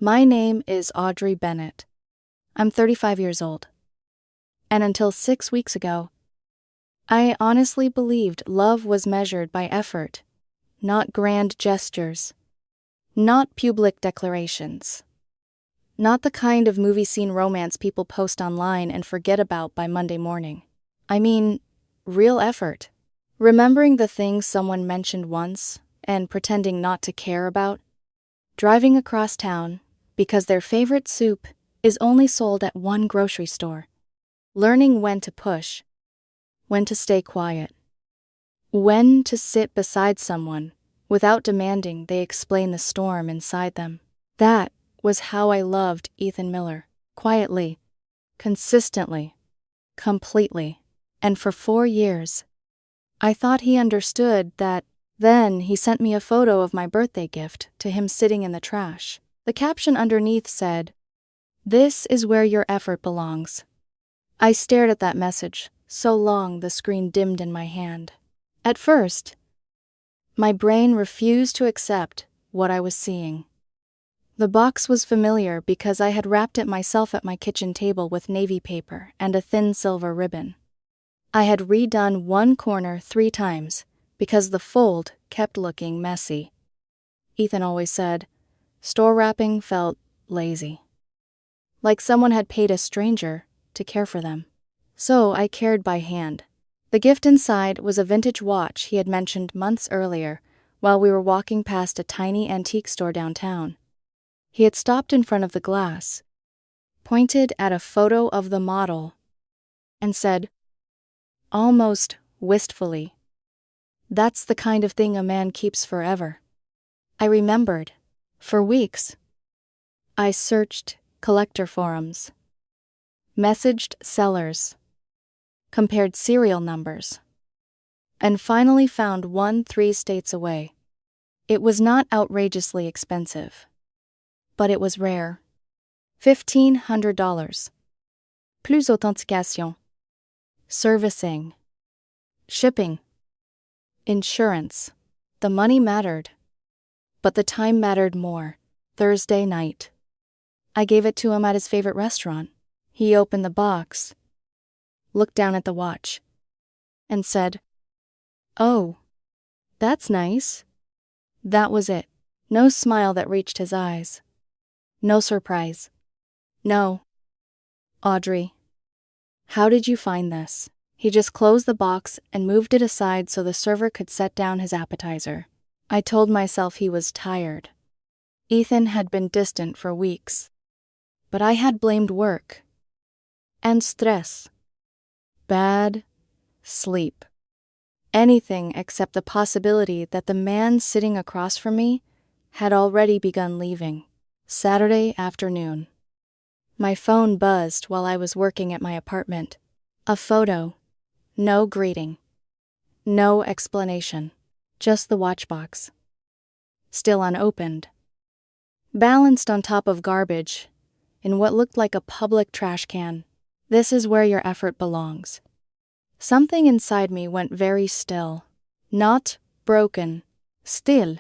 My name is Audrey Bennett. I'm 35 years old. And until 6 weeks ago, I honestly believed love was measured by effort, not grand gestures, not public declarations, not the kind of movie scene romance people post online and forget about by Monday morning. I mean, real effort. Remembering the things someone mentioned once and pretending not to care about. Driving across town because their favorite soup is only sold at one grocery store. Learning when to push, when to stay quiet, when to sit beside someone without demanding they explain the storm inside them. That was how I loved Ethan Miller. Quietly, consistently, completely. And for 4 years, I thought he understood that. Then he sent me a photo of my birthday gift to him sitting in the trash. The caption underneath said, "This is where your effort belongs." I stared at that message so long the screen dimmed in my hand. At first, my brain refused to accept what I was seeing. The box was familiar because I had wrapped it myself at my kitchen table with navy paper and a thin silver ribbon. I had redone one corner 3 times because the fold kept looking messy. Ethan always said, store wrapping felt lazy. Like someone had paid a stranger to care for them. So I cared by hand. The gift inside was a vintage watch he had mentioned months earlier while we were walking past a tiny antique store downtown. He had stopped in front of the glass, pointed at a photo of the model, and said, almost wistfully, "That's the kind of thing a man keeps forever." I remembered. For weeks, I searched collector forums, messaged sellers, compared serial numbers, and finally found one 3 states away. It was not outrageously expensive, but it was rare. $1,500. Plus authentication. Servicing. Shipping. Insurance. The money mattered, but the time mattered more. Thursday night. I gave it to him at his favorite restaurant. He opened the box, looked down at the watch, and said, "Oh, that's nice." That was it. No smile that reached his eyes. No surprise. No. "Audrey, how did you find this?" He just closed the box and moved it aside so the server could set down his appetizer. I told myself he was tired. Ethan had been distant for weeks. But I had blamed work. And stress. Bad sleep. Anything except the possibility that the man sitting across from me had already begun leaving. Saturday afternoon. My phone buzzed while I was working at my apartment. A photo. No greeting. No explanation. Just the watch box. Still unopened. Balanced on top of garbage, in what looked like a public trash can. This is where your effort belongs. Something inside me went very still. Not broken. Still.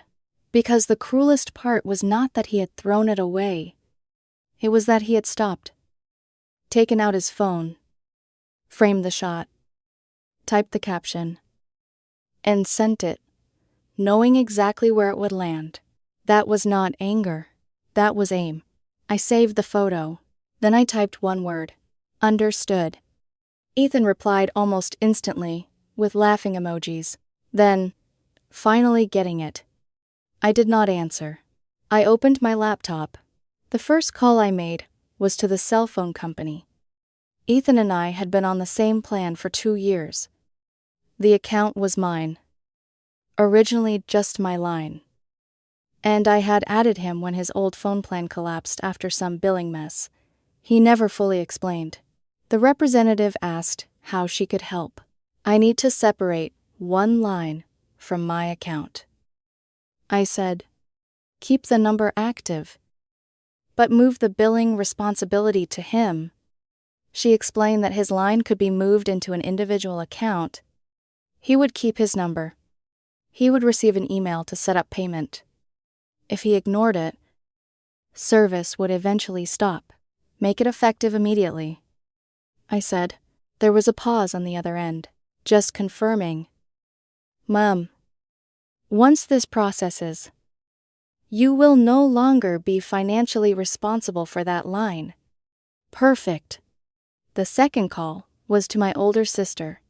Because the cruelest part was not that he had thrown it away. It was that he had stopped. Taken out his phone. Framed the shot. Typed the caption. And sent it, knowing exactly where it would land. That was not anger. That was aim. I saved the photo. Then I typed one word. Understood. Ethan replied almost instantly, with laughing emojis. Then, finally getting it. I did not answer. I opened my laptop. The first call I made was to the cell phone company. Ethan and I had been on the same plan for 2 years. The account was mine. Originally just my line. And I had added him when his old phone plan collapsed after some billing mess. He never fully explained. The representative asked how she could help. I need to separate one line from my account. I said, keep the number active, but move the billing responsibility to him. She explained that his line could be moved into an individual account. He would keep his number. He would receive an email to set up payment. If he ignored it, Service would eventually stop. Make it effective immediately. I said. There was a pause on the other end. Just confirming. Mom. Once this processes, you will no longer be financially responsible for that line. Perfect. The second call was to my older sister,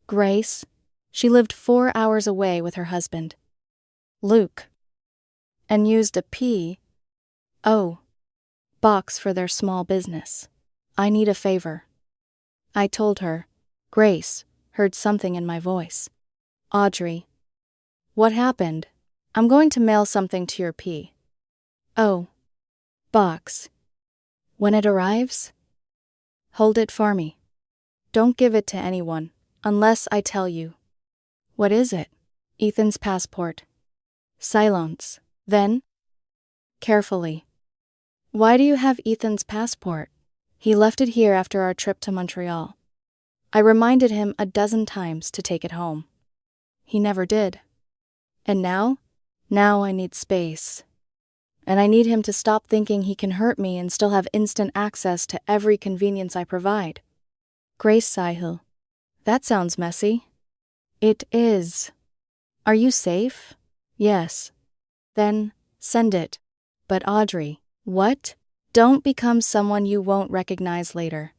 Grace. She lived 4 hours away with her husband, Luke, and used a P.O. box for their small business. I need a favor. I told her. Grace heard something in my voice. Audrey. What happened? I'm going to mail something to your P.O. box. When it arrives, hold it for me. Don't give it to anyone, unless I tell you. What is it? Ethan's passport. Silence. Then? Carefully. Why do you have Ethan's passport? He left it here after our trip to Montreal. I reminded him a dozen times to take it home. He never did. And now? Now I need space. And I need him to stop thinking he can hurt me and still have instant access to every convenience I provide. Grace Sahil. That sounds messy. It is. Are you safe? Yes. Then, send it. But Audrey, what? Don't become someone you won't recognize later.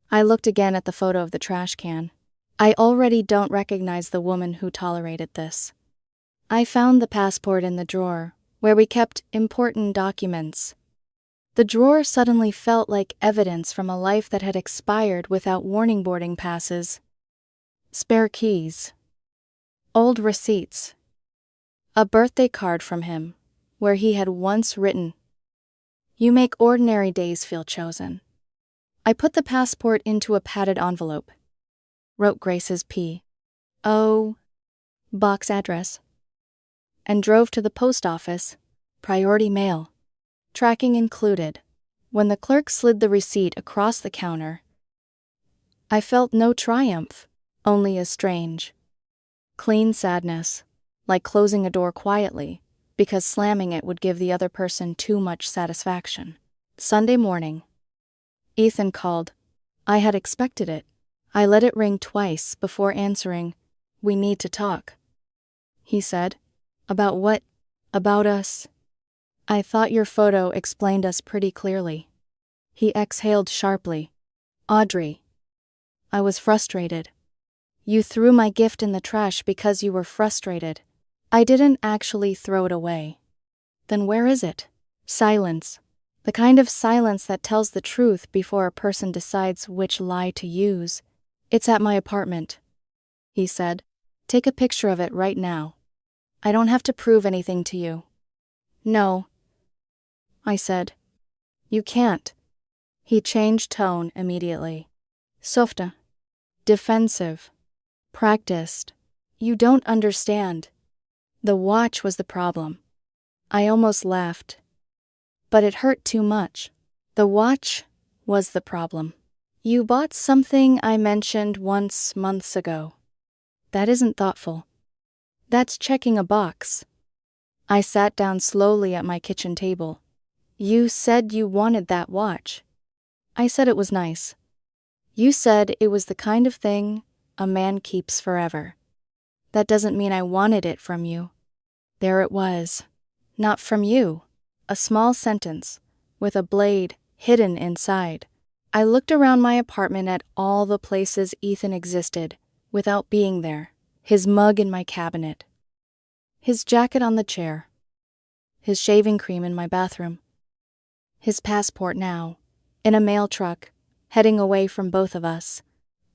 I looked again at the photo of the trash can. I already don't recognize the woman who tolerated this. I found the passport in the drawer, where we kept important documents. The drawer suddenly felt like evidence from a life that had expired without warning boarding passes. Spare keys. Old receipts. A birthday card from him, where he had once written, "You make ordinary days feel chosen." I put the passport into a padded envelope. Wrote Grace's P.O. box address. And drove to the post office, priority mail, tracking included. When the clerk slid the receipt across the counter, I felt no triumph, only a strange, clean sadness, like closing a door quietly, because slamming it would give the other person too much satisfaction. Sunday morning. Ethan called. I had expected it. I let it ring twice before answering. We need to talk. He said. About what? About us. I thought your photo explained us pretty clearly. He exhaled sharply. Audrey. I was frustrated. You threw my gift in the trash because you were frustrated. I didn't actually throw it away. Then where is it? Silence. The kind of silence that tells the truth before a person decides which lie to use. It's at my apartment. He said. Take a picture of it right now. I don't have to prove anything to you. No. I said. You can't. He changed tone immediately. Softer. Defensive. Practiced. You don't understand. The watch was the problem. I almost laughed. But it hurt too much. The watch was the problem. You bought something I mentioned once months ago. That isn't thoughtful. That's checking a box. I sat down slowly at my kitchen table. You said you wanted that watch. I said it was nice. You said it was the kind of thing a man keeps forever. That doesn't mean I wanted it from you. There it was. Not from you. A small sentence, with a blade hidden inside. I looked around my apartment at all the places Ethan existed, without being there. His mug in my cabinet. His jacket on the chair. His shaving cream in my bathroom. His passport now, in a mail truck, heading away from both of us.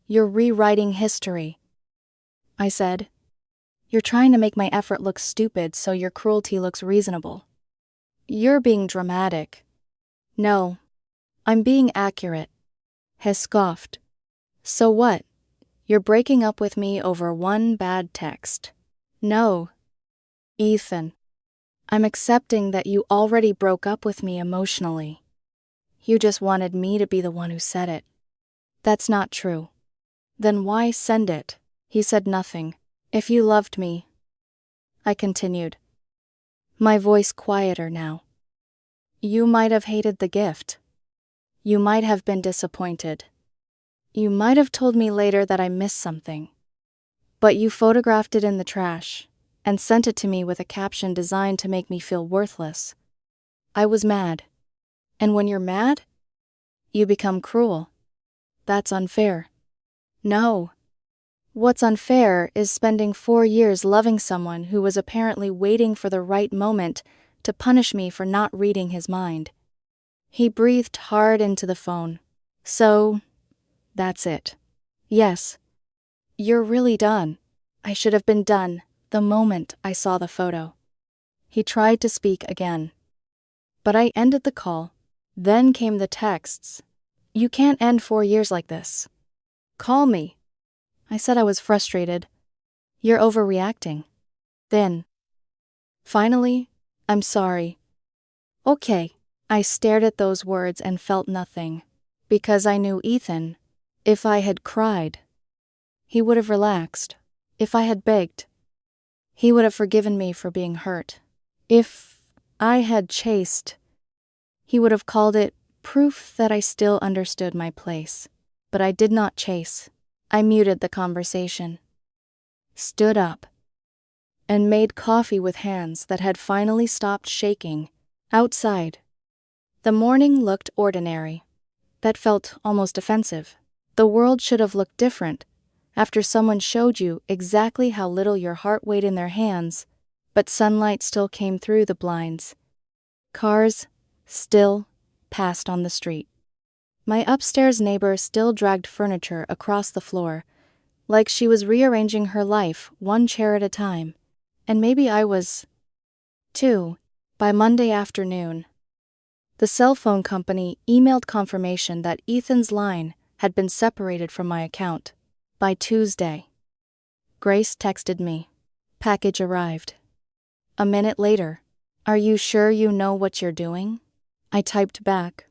You're rewriting history. I said. You're trying to make my effort look stupid so your cruelty looks reasonable. You're being dramatic. No, I'm being accurate. He scoffed. So what? You're breaking up with me over one bad text. No. Ethan. I'm accepting that you already broke up with me emotionally. You just wanted me to be the one who said it. That's not true. Then why send it? He said nothing. If you loved me. I continued. My voice quieter now. You might have hated the gift. You might have been disappointed. You might have told me later that I missed something. But you photographed it in the trash and sent it to me with a caption designed to make me feel worthless. I was mad. And when you're mad, you become cruel. That's unfair. No. What's unfair is spending 4 years loving someone who was apparently waiting for the right moment to punish me for not reading his mind. He breathed hard into the phone. So, that's it. Yes. You're really done. I should have been done the moment I saw the photo. He tried to speak again. But I ended the call. Then came the texts. You can't end 4 years like this. Call me. I said I was frustrated. You're overreacting. Then. Finally, I'm sorry. Okay. I stared at those words and felt nothing. Because I knew Ethan. If I had cried, he would have relaxed. If I had begged, he would have forgiven me for being hurt. If I had chased, he would have called it proof that I still understood my place. But I did not chase. I muted the conversation, stood up, and made coffee with hands that had finally stopped shaking. Outside, the morning looked ordinary. That felt almost offensive. The world should have looked different after someone showed you exactly how little your heart weighed in their hands, but sunlight still came through the blinds. Cars still passed on the street. My upstairs neighbor still dragged furniture across the floor, like she was rearranging her life one chair at a time, and maybe I was, too. By Monday afternoon, the cell phone company emailed confirmation that Ethan's line had been separated from my account. By Tuesday, Grace texted me. Package arrived. A minute later, are you sure you know what you're doing? I typed back.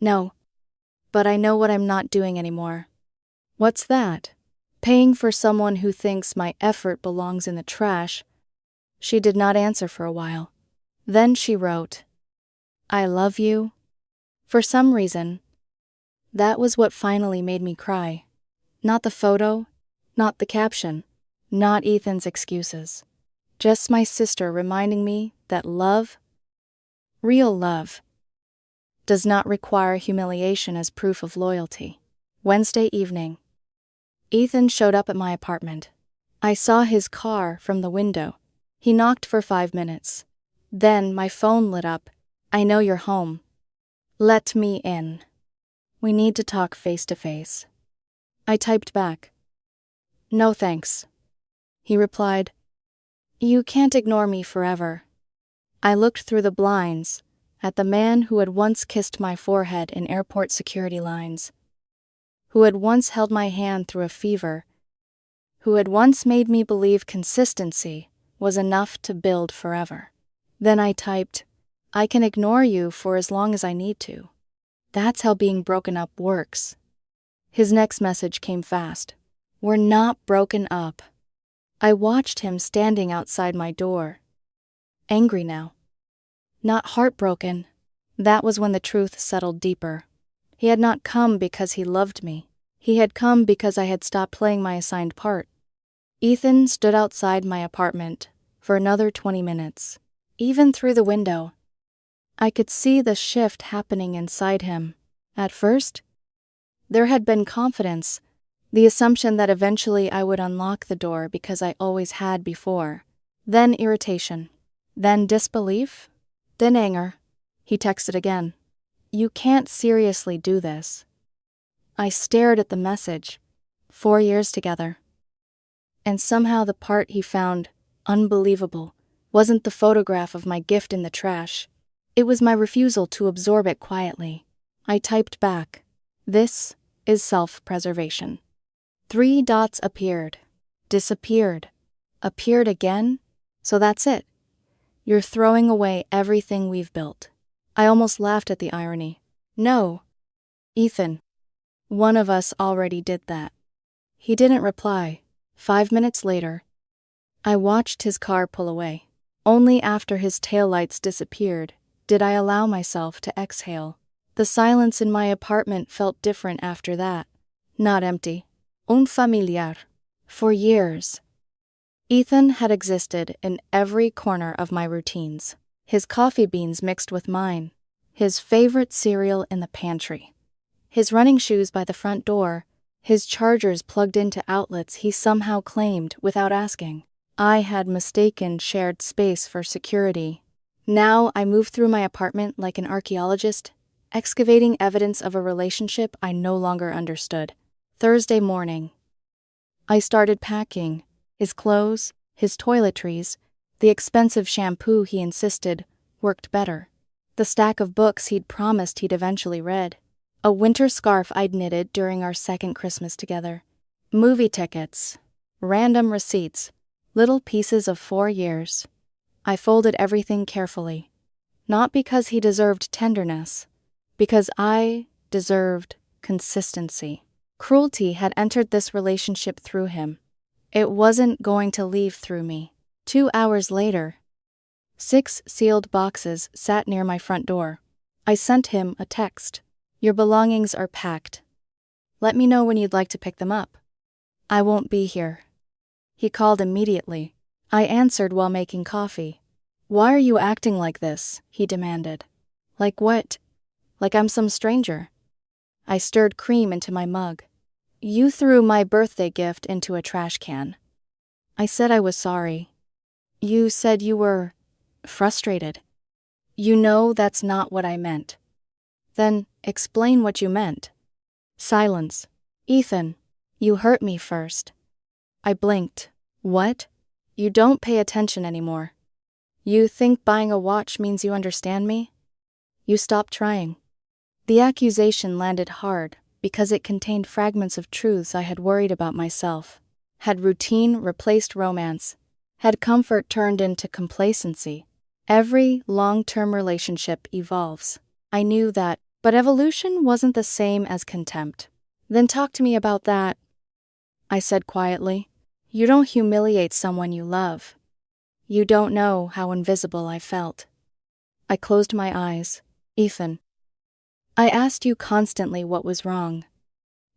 No. But I know what I'm not doing anymore. What's that? Paying for someone who thinks my effort belongs in the trash. She did not answer for a while. Then she wrote, I love you. For some reason, that was what finally made me cry. Not the photo, not the caption, not Ethan's excuses. Just my sister reminding me that love, real love, does not require humiliation as proof of loyalty. Wednesday evening. Ethan showed up at my apartment. I saw his car from the window. He knocked for 5 minutes. Then my phone lit up. I know you're home. Let me in. We need to talk face to face. I typed back. No thanks. He replied. You can't ignore me forever. I looked through the blinds at the man who had once kissed my forehead in airport security lines, who had once held my hand through a fever, who had once made me believe consistency was enough to build forever. Then I typed, I can ignore you for as long as I need to. That's how being broken up works. His next message came fast. We're not broken up. I watched him standing outside my door. Angry now. Not heartbroken. That was when the truth settled deeper. He had not come because he loved me. He had come because I had stopped playing my assigned part. Ethan stood outside my apartment for another 20 minutes. Even through the window, I could see the shift happening inside him. At first, there had been confidence, the assumption that eventually I would unlock the door because I always had before. Then irritation. Then disbelief. Then anger. He texted again. You can't seriously do this. I stared at the message. 4 years together. And somehow the part he found unbelievable wasn't the photograph of my gift in the trash. It was my refusal to absorb it quietly. I typed back. This is self-preservation. 3 dots appeared. Disappeared. Appeared again. So that's it. You're throwing away everything we've built. I almost laughed at the irony. No. Ethan. One of us already did that. He didn't reply. 5 minutes later, I watched his car pull away. Only after his taillights disappeared Did I allow myself to exhale? The silence in my apartment felt different after that. Not empty. Unfamiliar. For years, Ethan had existed in every corner of my routines. His coffee beans mixed with mine. His favorite cereal in the pantry. His running shoes by the front door. His chargers plugged into outlets he somehow claimed without asking. I had mistaken shared space for security. Now I moved through my apartment like an archaeologist, excavating evidence of a relationship I no longer understood. Thursday morning, I started packing. His clothes, his toiletries, the expensive shampoo he insisted worked better. The stack of books he'd promised he'd eventually read. A winter scarf I'd knitted during our second Christmas together. Movie tickets. Random receipts. Little pieces of 4 years. I folded everything carefully. Not because he deserved tenderness. Because I deserved consistency. Cruelty had entered this relationship through him. It wasn't going to leave through me. 2 hours later, 6 sealed boxes sat near my front door. I sent him a text. Your belongings are packed. Let me know when you'd like to pick them up. I won't be here. He called immediately. I answered while making coffee. Why are you acting like this? He demanded. Like what? Like I'm some stranger. I stirred cream into my mug. You threw my birthday gift into a trash can. I said I was sorry. You said you were frustrated. You know that's not what I meant. Then explain what you meant. Silence. Ethan, you hurt me first. I blinked. What? You don't pay attention anymore. You think buying a watch means you understand me? You stopped trying. The accusation landed hard because it contained fragments of truths I had worried about myself. Had routine replaced romance? Had comfort turned into complacency? Every long-term relationship evolves. I knew that, but evolution wasn't the same as contempt. Then talk to me about that, I said quietly. You don't humiliate someone you love. You don't know how invisible I felt. I closed my eyes. Ethan, I asked you constantly what was wrong.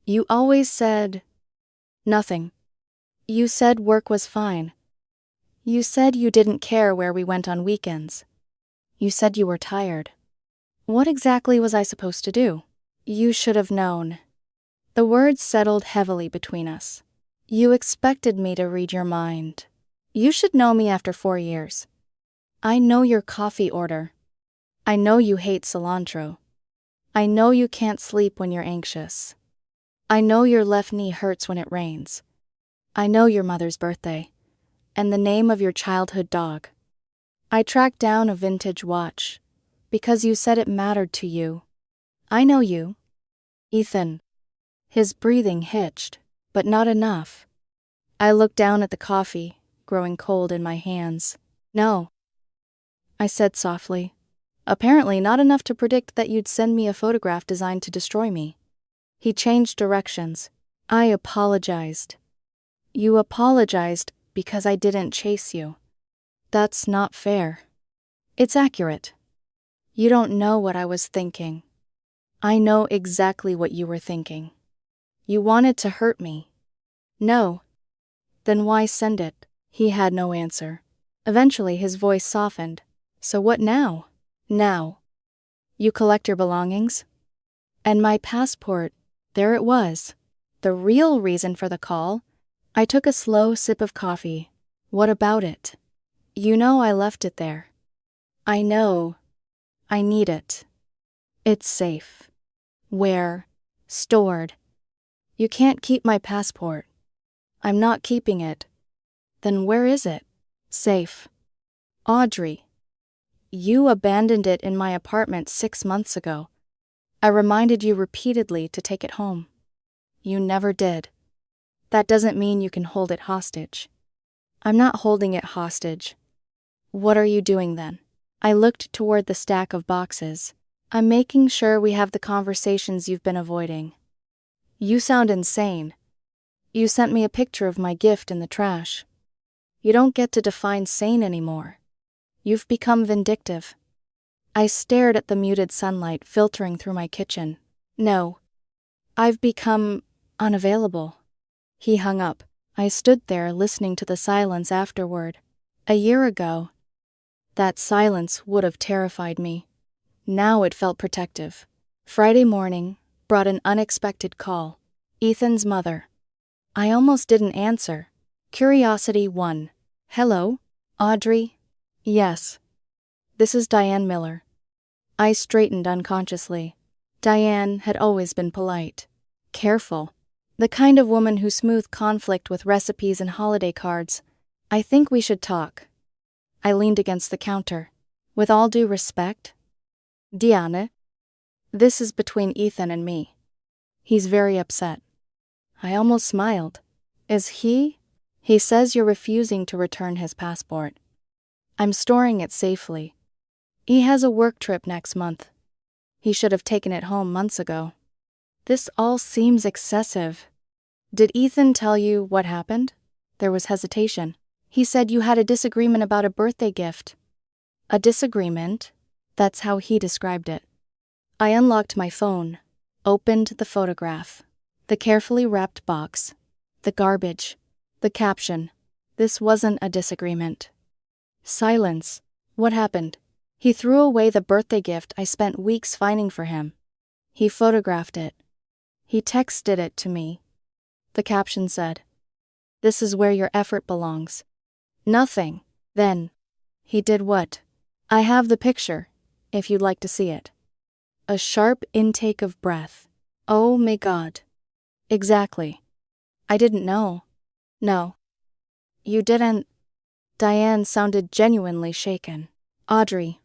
You always said nothing. You said work was fine. You said you didn't care where we went on weekends. You said you were tired. What exactly was I supposed to do? You should have known. The words settled heavily between us. You expected me to read your mind. You should know me after 4 years. I know your coffee order. I know you hate cilantro. I know you can't sleep when you're anxious. I know your left knee hurts when it rains. I know your mother's birthday, and the name of your childhood dog. I tracked down a vintage watch, because you said it mattered to you. I know you. Ethan. His breathing hitched, but not enough. I looked down at the coffee, growing cold in my hands. No, I said softly. Apparently not enough to predict that you'd send me a photograph designed to destroy me. He changed directions. I apologized. You apologized because I didn't chase you. That's not fair. It's accurate. You don't know what I was thinking. I know exactly what you were thinking. You wanted to hurt me. No. Then why send it? He had no answer. Eventually his voice softened. So what now? Now. You collect your belongings? And my passport, there it was. The real reason for the call. I took a slow sip of coffee. What about it? You know I left it there. I know. I need it. It's safe. Where? Stored. You can't keep my passport. I'm not keeping it. Then where is it? Safe. Audrey. You abandoned it in my apartment 6 months ago. I reminded you repeatedly to take it home. You never did. That doesn't mean you can hold it hostage. I'm not holding it hostage. What are you doing then? I looked toward the stack of boxes. I'm making sure we have the conversations you've been avoiding. You sound insane. You sent me a picture of my gift in the trash. You don't get to define sane anymore. You've become vindictive. I stared at the muted sunlight filtering through my kitchen. No. I've become unavailable. He hung up. I stood there listening to the silence afterward. A year ago, that silence would have terrified me. Now it felt protective. Friday morning brought an unexpected call. Ethan's mother. I almost didn't answer. Curiosity won. Hello, Audrey? Yes. This is Diane Miller. I straightened unconsciously. Diane had always been polite. Careful. The kind of woman who smoothed conflict with recipes and holiday cards. I think we should talk. I leaned against the counter. With all due respect? Diane? This is between Ethan and me. He's very upset. I almost smiled. Is he? He says you're refusing to return his passport. I'm storing it safely. He has a work trip next month. He should have taken it home months ago. This all seems excessive. Did Ethan tell you what happened? There was hesitation. He said you had a disagreement about a birthday gift. A disagreement? That's how he described it. I unlocked my phone, opened the photograph, the carefully wrapped box, the garbage, the caption. This wasn't a disagreement. Silence. What happened? He threw away the birthday gift I spent weeks finding for him. He photographed it. He texted it to me. The caption said, "This is where your effort belongs." Nothing. Then. He did what? I have the picture, if you'd like to see it. A sharp intake of breath. Oh my God. Exactly. I didn't know. No. You didn't. Diane sounded genuinely shaken. Audrey.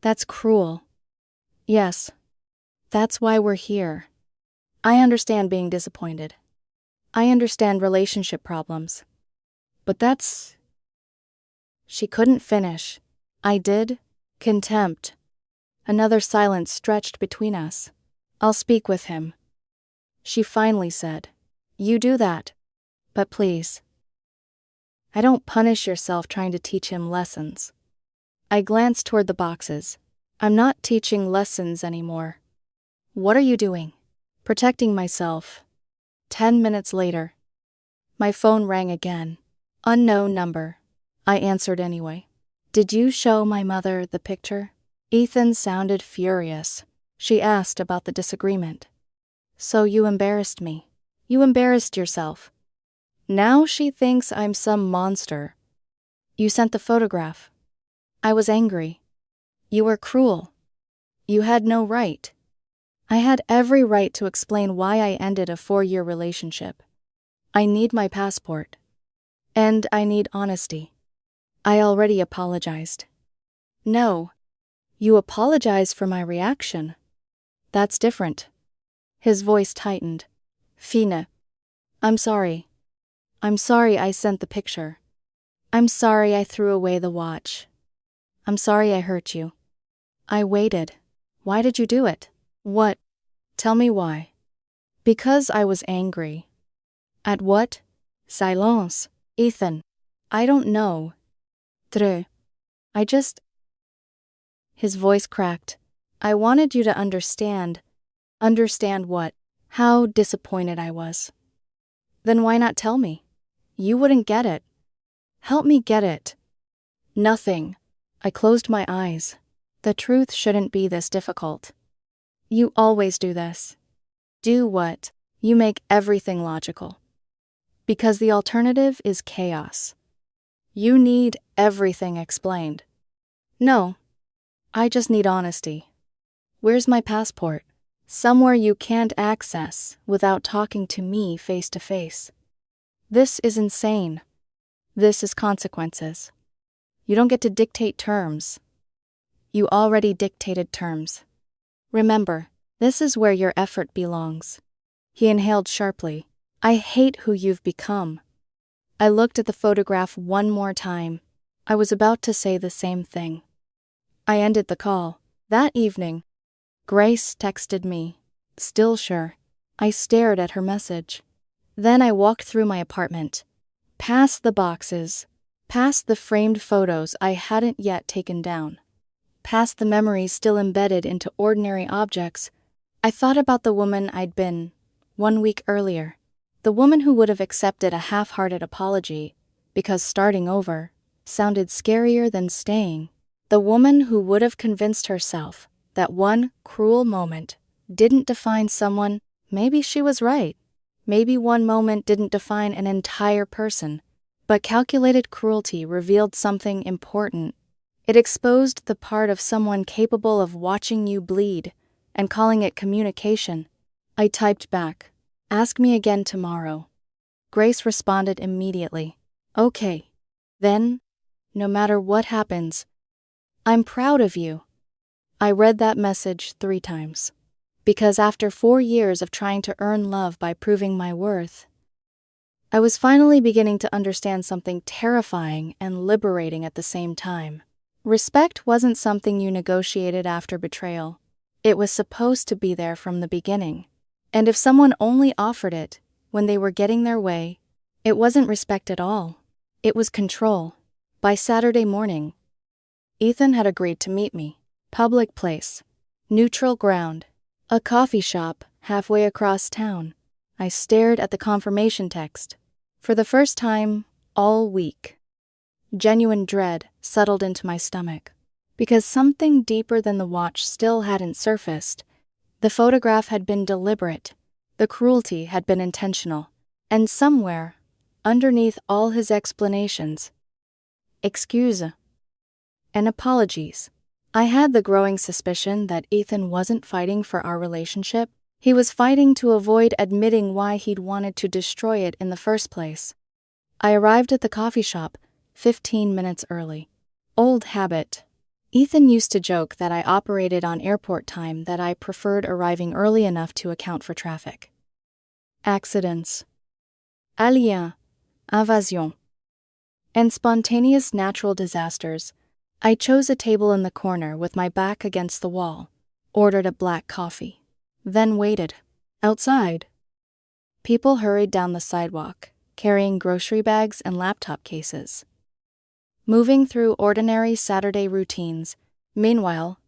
That's cruel. Yes. That's why we're here. I understand being disappointed. I understand relationship problems. But that's... She couldn't finish. I did. Contempt. Another silence stretched between us. I'll speak with him. She finally said, You do that. But please. I don't punish yourself trying to teach him lessons. I glanced toward the boxes. I'm not teaching lessons anymore. What are you doing? Protecting myself. 10 minutes later. My phone rang again. Unknown number. I answered anyway. Did you show my mother the picture? Ethan sounded furious. She asked about the disagreement. So you embarrassed me. You embarrassed yourself. Now she thinks I'm some monster. You sent the photograph. I was angry. You were cruel. You had no right. I had every right to explain why I ended a 4-year relationship. I need my passport. And I need honesty. I already apologized. No. You apologize for my reaction. That's different. His voice tightened. Fina. I'm sorry. I'm sorry I sent the picture. I'm sorry I threw away the watch. I'm sorry I hurt you. I waited. Why did you do it? What? Tell me why. Because I was angry. At what? Silence. Ethan. I don't know. I just... His voice cracked. I wanted you to understand. Understand what? How disappointed I was. Then why not tell me? You wouldn't get it. Help me get it. Nothing. I closed my eyes. The truth shouldn't be this difficult. You always do this. Do what? You make everything logical. Because the alternative is chaos. You need everything explained. No. I just need honesty. Where's my passport? Somewhere you can't access without talking to me face to face. This is insane. This is consequences. You don't get to dictate terms. You already dictated terms. Remember, this is where your effort belongs. He inhaled sharply. I hate who you've become. I looked at the photograph one more time. I was about to say the same thing. I ended the call. That evening, Grace texted me. Still sure. I stared at her message. Then I walked through my apartment. Past the boxes. Past the framed photos I hadn't yet taken down. past the memories still embedded into ordinary objects, I thought about the woman I'd been 1 week earlier. The woman who would have accepted a half-hearted apology because starting over sounded scarier than staying. The woman who would have convinced herself that one cruel moment didn't define someone. Maybe she was right. Maybe one moment didn't define an entire person. But calculated cruelty revealed something important. It exposed the part of someone capable of watching you bleed and calling it communication. I typed back, "Ask me again tomorrow." Grace responded immediately, "Okay. Then, no matter what happens, I'm proud of you." I read that message 3 times. Because after 4 years of trying to earn love by proving my worth, I was finally beginning to understand something terrifying and liberating at the same time. Respect wasn't something you negotiated after betrayal. It was supposed to be there from the beginning. And if someone only offered it when they were getting their way, it wasn't respect at all. It was control. By Saturday morning, Ethan had agreed to meet me. Public place. Neutral ground. A coffee shop halfway across town. I stared at the confirmation text. For the first time all week, genuine dread settled into my stomach. Because something deeper than the watch still hadn't surfaced. The photograph had been deliberate. The cruelty had been intentional. And somewhere, underneath all his explanations, excuse and apologies, I had the growing suspicion that Ethan wasn't fighting for our relationship. He was fighting to avoid admitting why he'd wanted to destroy it in the first place. I arrived at the coffee shop 15 minutes early. Old habit. Ethan used to joke that I operated on airport time, that I preferred arriving early enough to account for traffic. Accidents, aliens, invasion, and spontaneous natural disasters. I chose a table in the corner with my back against the wall, ordered a black coffee, then waited. Outside, people hurried down the sidewalk, carrying grocery bags and laptop cases, moving through ordinary Saturday routines. Meanwhile,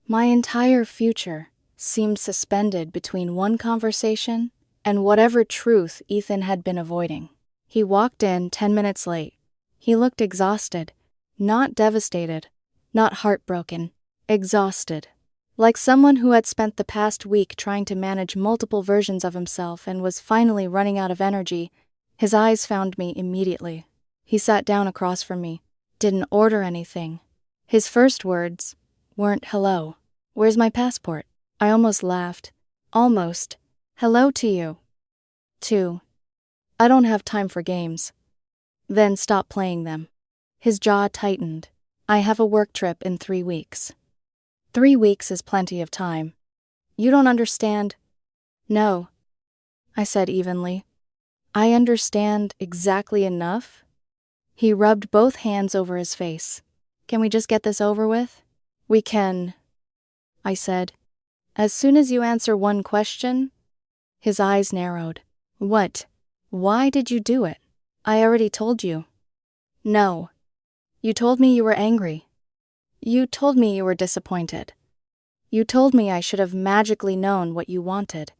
my entire future seemed suspended between one conversation and whatever truth Ethan had been avoiding. He walked in 10 minutes late. He looked exhausted. Not devastated, not heartbroken, exhausted. Like someone who had spent the past week trying to manage multiple versions of himself and was finally running out of energy. His eyes found me immediately. He sat down across from me, didn't order anything. His first words weren't hello. Where's my passport? I almost laughed. Almost. Hello to you. 2. I don't have time for games. Then stop playing them. His jaw tightened. I have a work trip in 3 weeks. 3 weeks is plenty of time. You don't understand. No, I said evenly. I understand exactly enough. He rubbed both hands over his face. Can we just get this over with? We can, I said. As soon as you answer one question. His eyes narrowed. What? Why did you do it? I already told you. No. You told me you were angry. You told me you were disappointed. You told me I should have magically known what you wanted.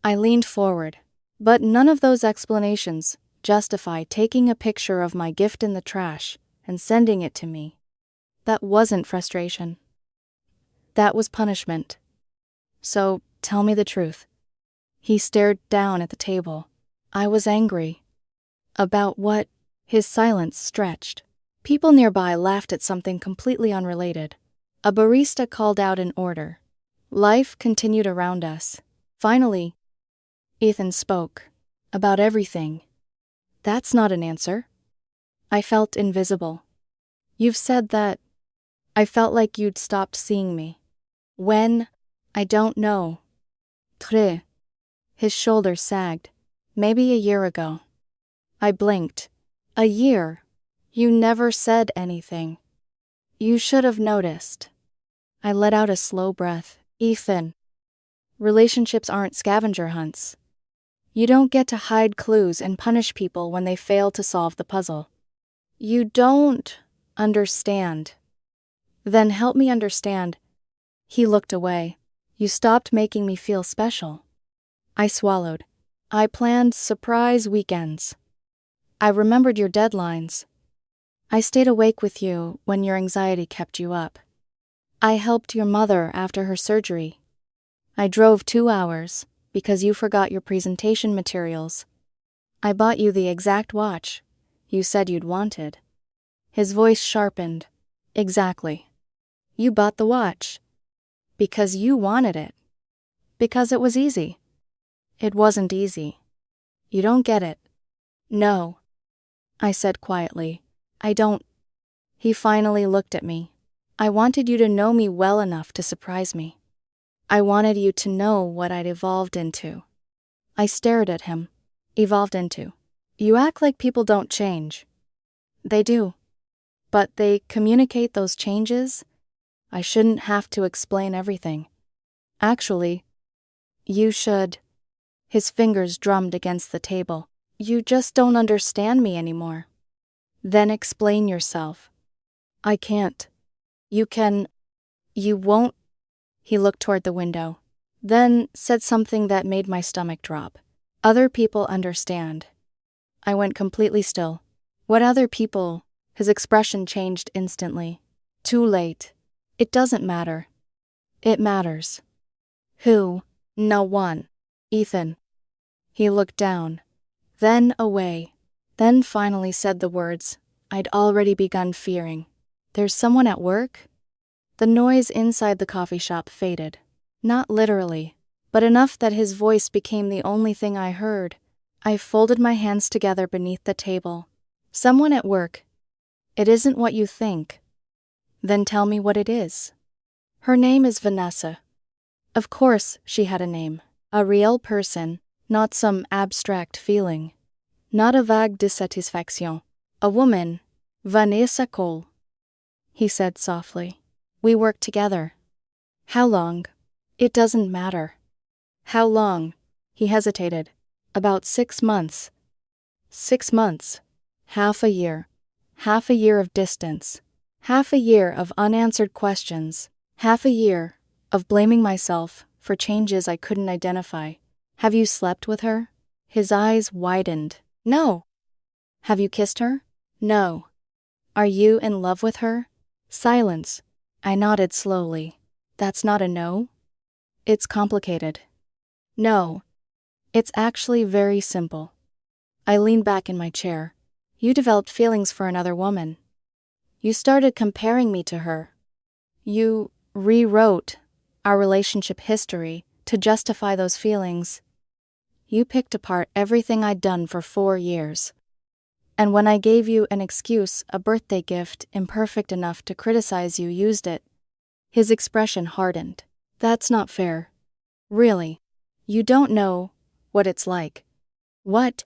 I leaned forward, but none of those explanations justify taking a picture of my gift in the trash and sending it to me. That wasn't frustration. That was punishment. So, tell me the truth. He stared down at the table. I was angry. About what? His silence stretched. People nearby laughed at something completely unrelated. A barista called out an order. Life continued around us. Finally, Ethan spoke. About everything. That's not an answer. I felt invisible. You've said that. I felt like you'd stopped seeing me. When? I don't know. Très. His shoulders sagged. Maybe a year ago. I blinked. A year? You never said anything. You should have noticed. I let out a slow breath. Ethan. Relationships aren't scavenger hunts. You don't get to hide clues and punish people when they fail to solve the puzzle. You don't understand. Then help me understand. He looked away. You stopped making me feel special. I swallowed. I planned surprise weekends. I remembered your deadlines. I stayed awake with you when your anxiety kept you up. I helped your mother after her surgery. I drove 2 hours because you forgot your presentation materials. I bought you the exact watch you said you'd wanted. His voice sharpened. Exactly. You bought the watch. Because you wanted it. Because it was easy. It wasn't easy. You don't get it. No. I said quietly. I don't. He finally looked at me. I wanted you to know me well enough to surprise me. I wanted you to know what I'd evolved into. I stared at him. Evolved into. You act like people don't change. They do. But they communicate those changes. I shouldn't have to explain everything. Actually, you should. His fingers drummed against the table. You just don't understand me anymore. Then explain yourself. I can't. You can. You won't. He looked toward the window. Then said something that made my stomach drop. Other people understand. I went completely still. What other people? His expression changed instantly. Too late. It doesn't matter. It matters. Who? No one. Ethan. He looked down. Then away. Then finally said the words I'd already begun fearing. There's someone at work? The noise inside the coffee shop faded. Not literally, but enough that his voice became the only thing I heard. I folded my hands together beneath the table. Someone at work. It isn't what you think. Then tell me what it is. Her name is Vanessa. Of course she had a name. A real person, not some abstract feeling. Not a vague dissatisfaction. A woman. Vanessa Cole. He said softly. We worked together. How long? It doesn't matter. How long? He hesitated. About 6 months. 6 months. Half a year. Half a year of distance. Half a year of unanswered questions. Half a year of blaming myself for changes I couldn't identify. Have you slept with her? His eyes widened. No. Have you kissed her? No. Are you in love with her? Silence. I nodded slowly. That's not a no? It's complicated. No. It's actually very simple. I leaned back in my chair. You developed feelings for another woman. You started comparing me to her. You rewrote our relationship history to justify those feelings. You picked apart everything I'd done for 4 years. And when I gave you an excuse, a birthday gift, imperfect enough to criticize you, used it. His expression hardened. That's not fair. Really. You don't know what it's like. What?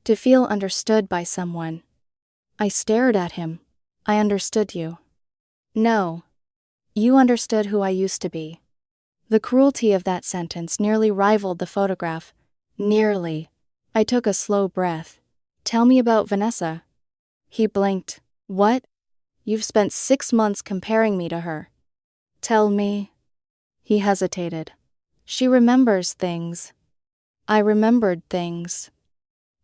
To feel understood by someone. I stared at him. I understood you. No. You understood who I used to be. The cruelty of that sentence nearly rivaled the photograph. Nearly. I took a slow breath. Tell me about Vanessa. He blinked. What? You've spent 6 months comparing me to her. Tell me. He hesitated. She remembers things. I remembered things.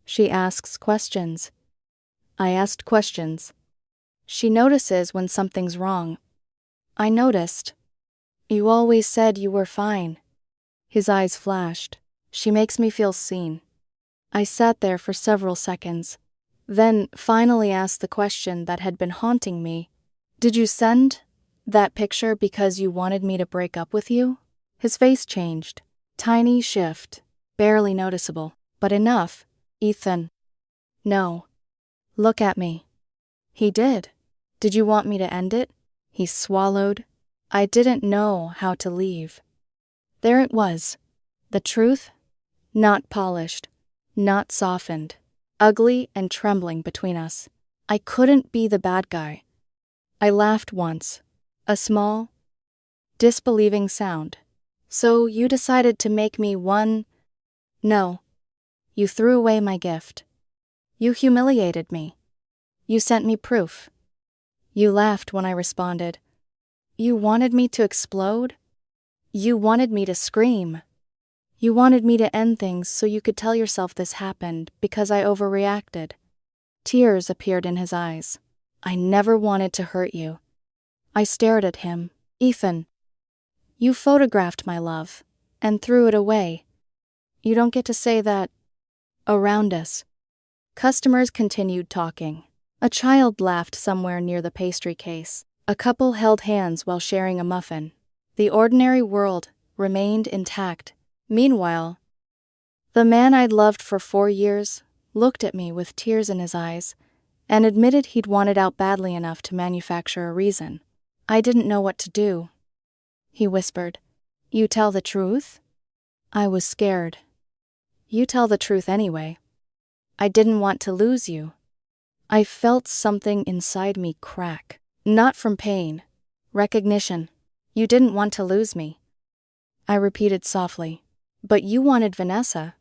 She asks questions. I asked questions. She notices when something's wrong. I noticed. You always said you were fine. His eyes flashed. She makes me feel seen. I sat there for several seconds, then finally asked the question that had been haunting me. Did you send that picture because you wanted me to break up with you? His face changed. Tiny shift. Barely noticeable. But enough. Ethan. No. Look at me. He did. Did you want me to end it? He swallowed. I didn't know how to leave. There it was. The truth. Not polished. Not softened. Ugly and trembling between us. I couldn't be the bad guy. I laughed once. A small, disbelieving sound. So you decided to make me one? No. You threw away my gift. You humiliated me. You sent me proof. You laughed when I responded. You wanted me to explode? You wanted me to scream. You wanted me to end things so you could tell yourself this happened because I overreacted. Tears appeared in his eyes. I never wanted to hurt you. I stared at him. Ethan, you photographed my love and threw it away. You don't get to say that around us. Customers continued talking. A child laughed somewhere near the pastry case. A couple held hands while sharing a muffin. The ordinary world remained intact. Meanwhile, the man I'd loved for 4 years looked at me with tears in his eyes and admitted he'd wanted out badly enough to manufacture a reason. I didn't know what to do. He whispered, "You tell the truth?" I was scared. "You tell the truth anyway." I didn't want to lose you. I felt something inside me crack. Not from pain. Recognition. You didn't want to lose me. I repeated softly, "But you wanted Vanessa."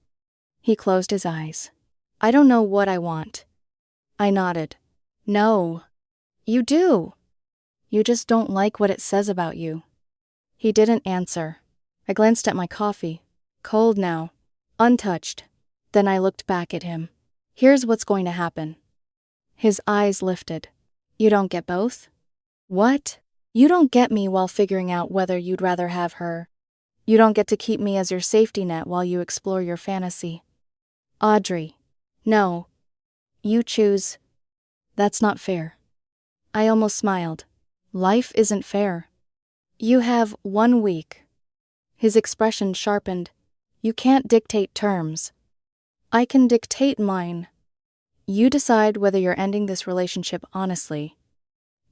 He closed his eyes. "I don't know what I want." I nodded. "No. You do. You just don't like what it says about you." He didn't answer. I glanced at my coffee. Cold now. Untouched. Then I looked back at him. "Here's what's going to happen." His eyes lifted. "You don't get both?" "What?" "You don't get me while figuring out whether you'd rather have her. You don't get to keep me as your safety net while you explore your fantasy." "Audrey. No. You choose." "That's not fair." I almost smiled. "Life isn't fair. You have 1 week." His expression sharpened. "You can't dictate terms." "I can dictate mine. You decide whether you're ending this relationship honestly,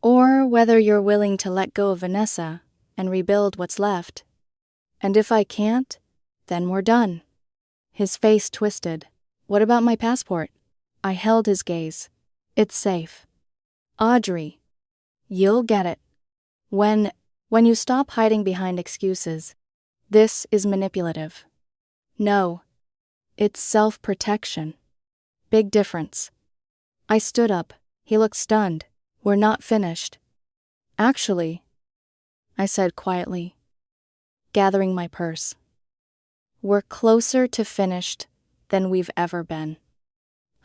or whether you're willing to let go of Vanessa and rebuild what's left. And if I can't, then we're done." His face twisted. "What about my passport?" I held his gaze. "It's safe." "Audrey, you'll get it. When you stop hiding behind excuses. This is manipulative." "No. It's self-protection." "Big difference." I stood up. He looked stunned. "We're not finished." "Actually," I said quietly, gathering my purse, "we're closer to finished than we've ever been."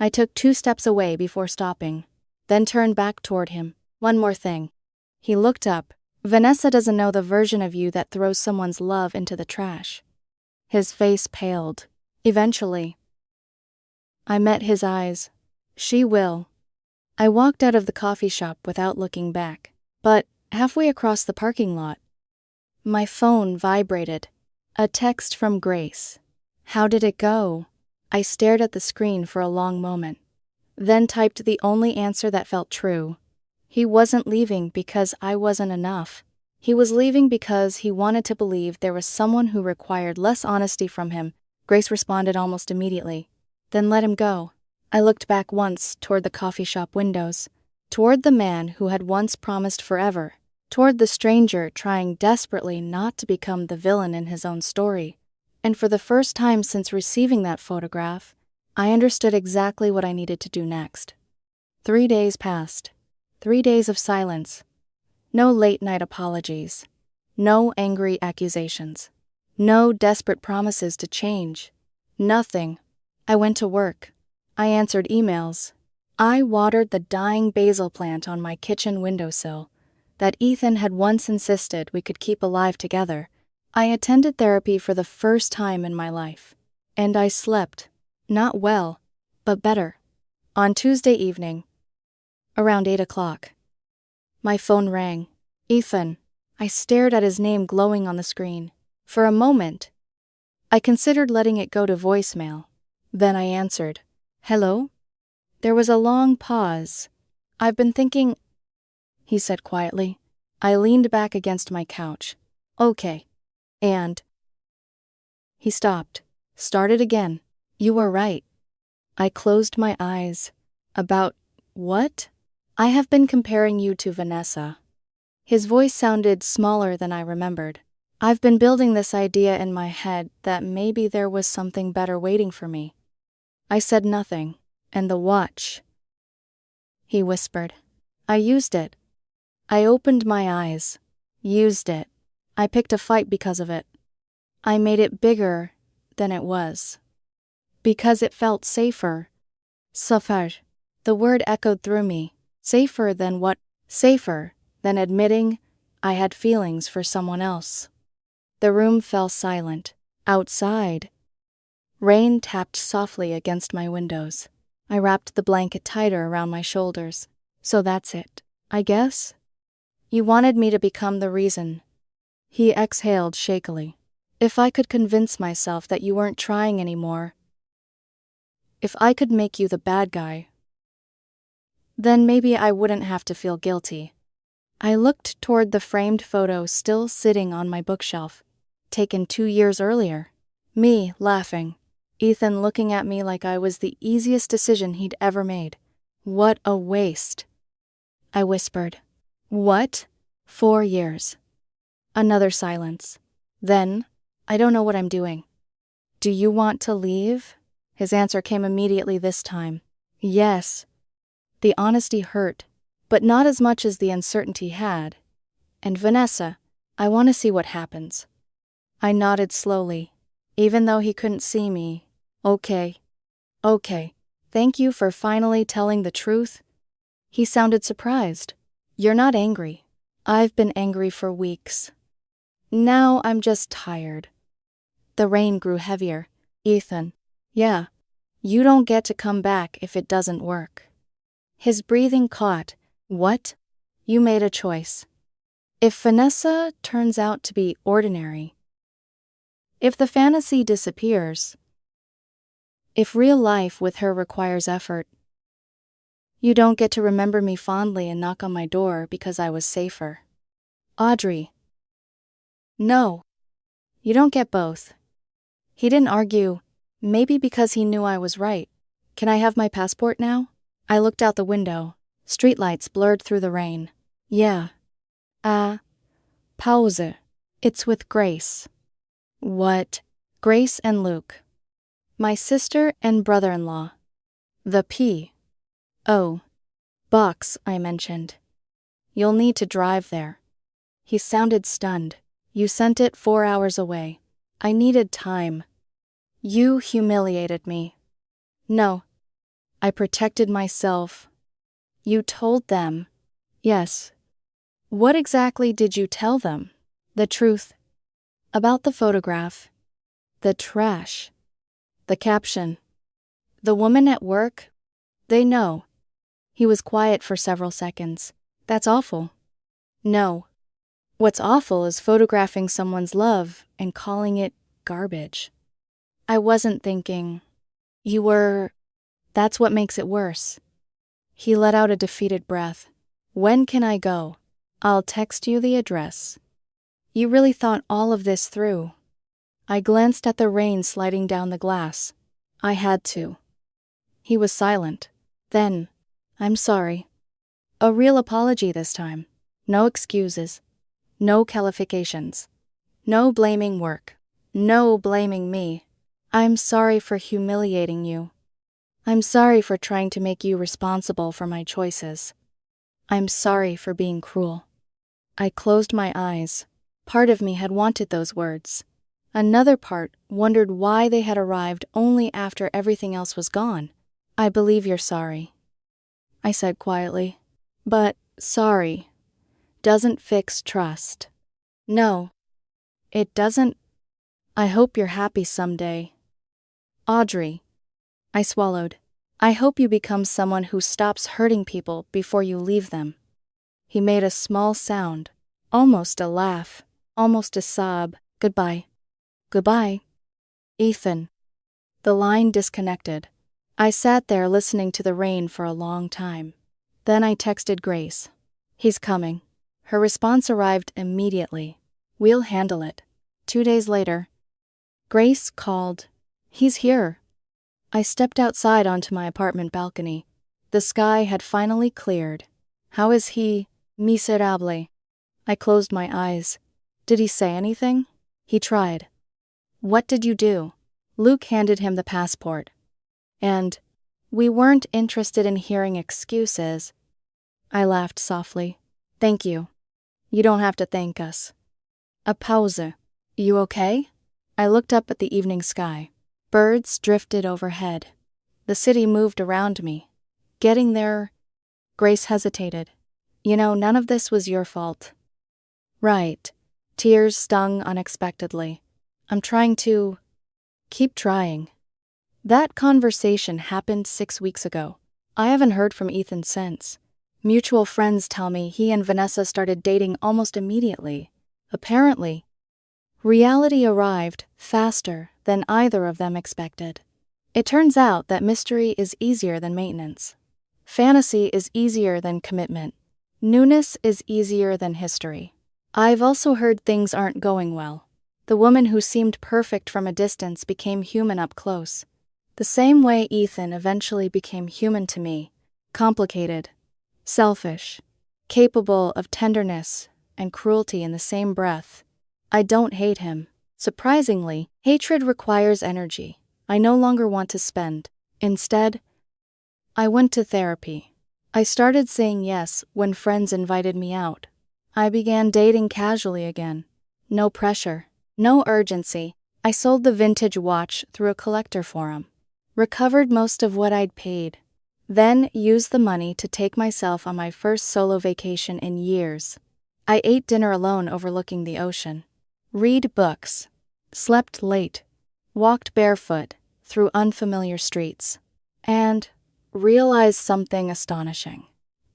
I took 2 steps away before stopping, then turned back toward him. "One more thing." He looked up. "Vanessa doesn't know the version of you that throws someone's love into the trash." His face paled. "Eventually." I met his eyes. "She will." I walked out of the coffee shop without looking back. But halfway across the parking lot, my phone vibrated. A text from Grace. "How did it go?" I stared at the screen for a long moment, then typed the only answer that felt true. He wasn't leaving because I wasn't enough. He was leaving because he wanted to believe there was someone who required less honesty from him. Grace responded almost immediately. "Then let him go." I looked back once toward the coffee shop windows, toward the man who had once promised forever, toward the stranger trying desperately not to become the villain in his own story. And for the first time since receiving that photograph, I understood exactly what I needed to do next. 3 days passed. 3 days of silence. No late-night apologies. No angry accusations. No desperate promises to change. Nothing. I went to work. I answered emails. I watered the dying basil plant on my kitchen windowsill that Ethan had once insisted we could keep alive together. I attended therapy for the first time in my life. And I slept. Not well, but better. On Tuesday evening, around 8 o'clock, my phone rang. "Ethan." I stared at his name glowing on the screen. For a moment, I considered letting it go to voicemail. Then I answered. "Hello?" There was a long pause. "I've been thinking," he said quietly. I leaned back against my couch. "Okay. And?" He stopped. Started again. "You were right." I closed my eyes. "About what?" "I have been comparing you to Vanessa." His voice sounded smaller than I remembered. "I've been building this idea in my head that maybe there was something better waiting for me." I said nothing. "And the watch?" he whispered. "I used it." I opened my eyes. Used it. I picked a fight because of it. I made it bigger than it was. Because it felt safer. Safer. The word echoed through me. Safer than what? Safer than admitting I had feelings for someone else. The room fell silent. Outside, rain tapped softly against my windows. I wrapped the blanket tighter around my shoulders. So that's it, I guess? You wanted me to become the reason. He exhaled shakily. If I could convince myself that you weren't trying anymore, if I could make you the bad guy, then maybe I wouldn't have to feel guilty. I looked toward the framed photo still sitting on my bookshelf, taken 2 years earlier. Me, laughing. Ethan looking at me like I was the easiest decision he'd ever made. What a waste. I whispered. What? 4 years. Another silence. Then, I don't know what I'm doing. Do you want to leave? His answer came immediately this time. Yes. The honesty hurt, but not as much as the uncertainty had. And Vanessa, I want to see what happens. I nodded slowly, even though he couldn't see me. Okay. Thank you for finally telling the truth. He sounded surprised. You're not angry. I've been angry for weeks. Now I'm just tired. The rain grew heavier. Ethan. Yeah. You don't get to come back if it doesn't work. His breathing caught. What? You made a choice. If Vanessa turns out to be ordinary, if the fantasy disappears, if real life with her requires effort, you don't get to remember me fondly and knock on my door because I was safer. Audrey. No. You don't get both. He didn't argue, maybe because he knew I was right. Can I have my passport now? I looked out the window. Streetlights blurred through the rain. Yeah. Pause. It's with Grace. What? Grace and Luke. My sister and brother-in-law. The P.O. box I mentioned. You'll need to drive there. He sounded stunned. You sent it 4 hours away. I needed time. You humiliated me. No. I protected myself. You told them. Yes. What exactly did you tell them? The truth. About the photograph. The trash. The caption. The woman at work. They know. He was quiet for several seconds. That's awful. No. What's awful is photographing someone's love and calling it garbage. I wasn't thinking. You were. That's what makes it worse. He let out a defeated breath. When can I go? I'll text you the address. You really thought all of this through. I glanced at the rain sliding down the glass. I had to. He was silent. Then, I'm sorry. A real apology this time. No excuses. No qualifications. No blaming work. No blaming me. I'm sorry for humiliating you. I'm sorry for trying to make you responsible for my choices. I'm sorry for being cruel. I closed my eyes. Part of me had wanted those words. Another part wondered why they had arrived only after everything else was gone. I believe you're sorry, I said quietly. But sorry doesn't fix trust. No, it doesn't. I hope you're happy someday. Audrey. I swallowed. I hope you become someone who stops hurting people before you leave them. He made a small sound, almost a laugh, almost a sob. Goodbye. Goodbye. Ethan. The line disconnected. I sat there listening to the rain for a long time. Then I texted Grace. He's coming. Her response arrived immediately. We'll handle it. 2 days later, Grace called. He's here. I stepped outside onto my apartment balcony. The sky had finally cleared. How is he? Miserable. I closed my eyes. Did he say anything? He tried. What did you do? Luke handed him the passport. And we weren't interested in hearing excuses. I laughed softly. Thank you. You don't have to thank us. A pause. You okay? I looked up at the evening sky. Birds drifted overhead. The city moved around me. Getting there, Grace hesitated. You know, none of this was your fault. Right. Tears stung unexpectedly. I'm trying to... keep trying. That conversation happened 6 weeks ago. I haven't heard from Ethan since. Mutual friends tell me he and Vanessa started dating almost immediately. Apparently, reality arrived faster than either of them expected. It turns out that mystery is easier than maintenance. Fantasy is easier than commitment. Newness is easier than history. I've also heard things aren't going well. The woman who seemed perfect from a distance became human up close. The same way Ethan eventually became human to me. Complicated, selfish, capable of tenderness and cruelty in the same breath. I don't hate him. Surprisingly, hatred requires energy I no longer want to spend. Instead, I went to therapy. I started saying yes when friends invited me out. I began dating casually again. No pressure, no urgency. I sold the vintage watch through a collector forum. Recovered most of what I'd paid. Then used the money to take myself on my first solo vacation in years. I ate dinner alone overlooking the ocean. Read books. Slept late. Walked barefoot through unfamiliar streets. And realized something astonishing.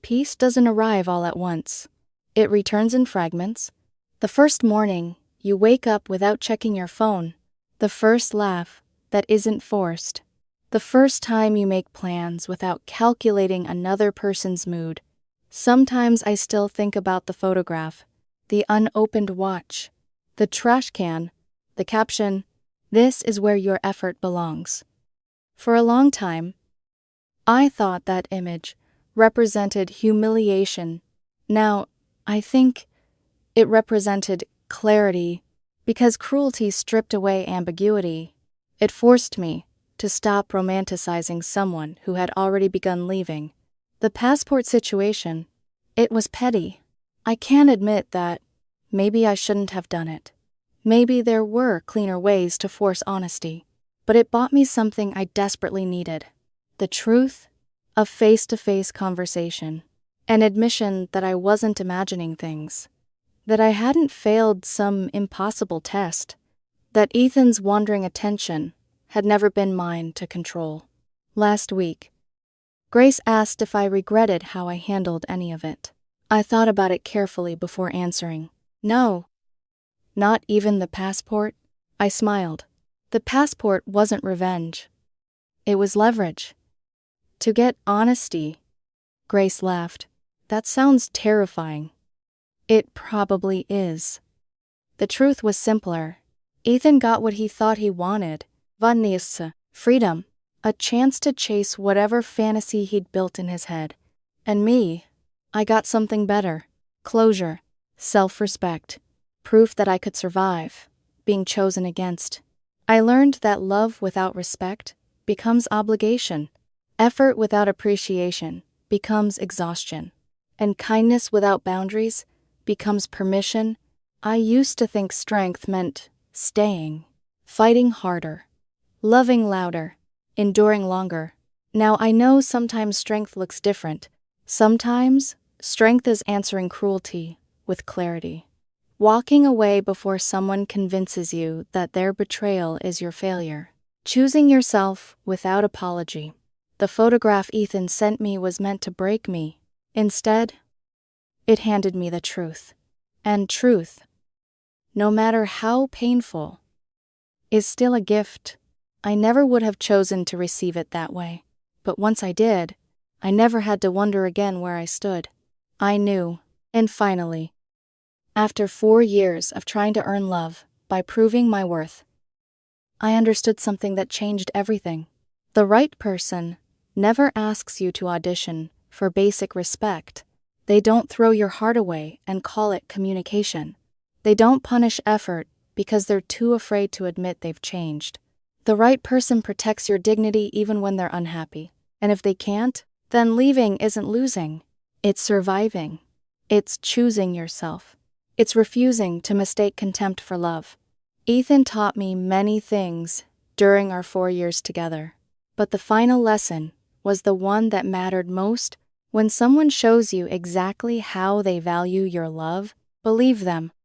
Peace doesn't arrive all at once. It returns in fragments. The first morning, you wake up without checking your phone. The first laugh that isn't forced. The first time you make plans without calculating another person's mood. Sometimes I still think about the photograph, the unopened watch, the trash can, the caption, "This is where your effort belongs." For a long time, I thought that image represented humiliation. Now, I think it represented clarity, because cruelty stripped away ambiguity. It forced me to stop romanticizing someone who had already begun leaving. The passport situation, it was petty. I can admit that maybe I shouldn't have done it. Maybe there were cleaner ways to force honesty. But it bought me something I desperately needed. The truth of face-to-face conversation. An admission that I wasn't imagining things. That I hadn't failed some impossible test. That Ethan's wandering attention had never been mine to control. Last week, Grace asked if I regretted how I handled any of it. I thought about it carefully before answering. No. Not even the passport? I smiled. The passport wasn't revenge. It was leverage. To get honesty. Grace laughed. That sounds terrifying. It probably is. The truth was simpler. Ethan got what he thought he wanted. Vanessa, freedom. A chance to chase whatever fantasy he'd built in his head. And me, I got something better. Closure. Self-respect. Proof that I could survive. Being chosen against. I learned that love without respect becomes obligation. Effort without appreciation becomes exhaustion. And kindness without boundaries becomes permission. I used to think strength meant staying, fighting harder, loving louder, enduring longer. Now I know sometimes strength looks different. Sometimes strength is answering cruelty with clarity. Walking away before someone convinces you that their betrayal is your failure. Choosing yourself without apology. The photograph Ethan sent me was meant to break me. Instead, it handed me the truth. And truth, no matter how painful, is still a gift. I never would have chosen to receive it that way. But once I did, I never had to wonder again where I stood. I knew. And finally, after 4 years of trying to earn love by proving my worth, I understood something that changed everything. The right person never asks you to audition for basic respect. They don't throw your heart away and call it communication. They don't punish effort because they're too afraid to admit they've changed. The right person protects your dignity even when they're unhappy. And if they can't, then leaving isn't losing. It's surviving. It's choosing yourself. It's refusing to mistake contempt for love. Ethan taught me many things during our 4 years together, but the final lesson was the one that mattered most. When someone shows you exactly how they value your love, believe them.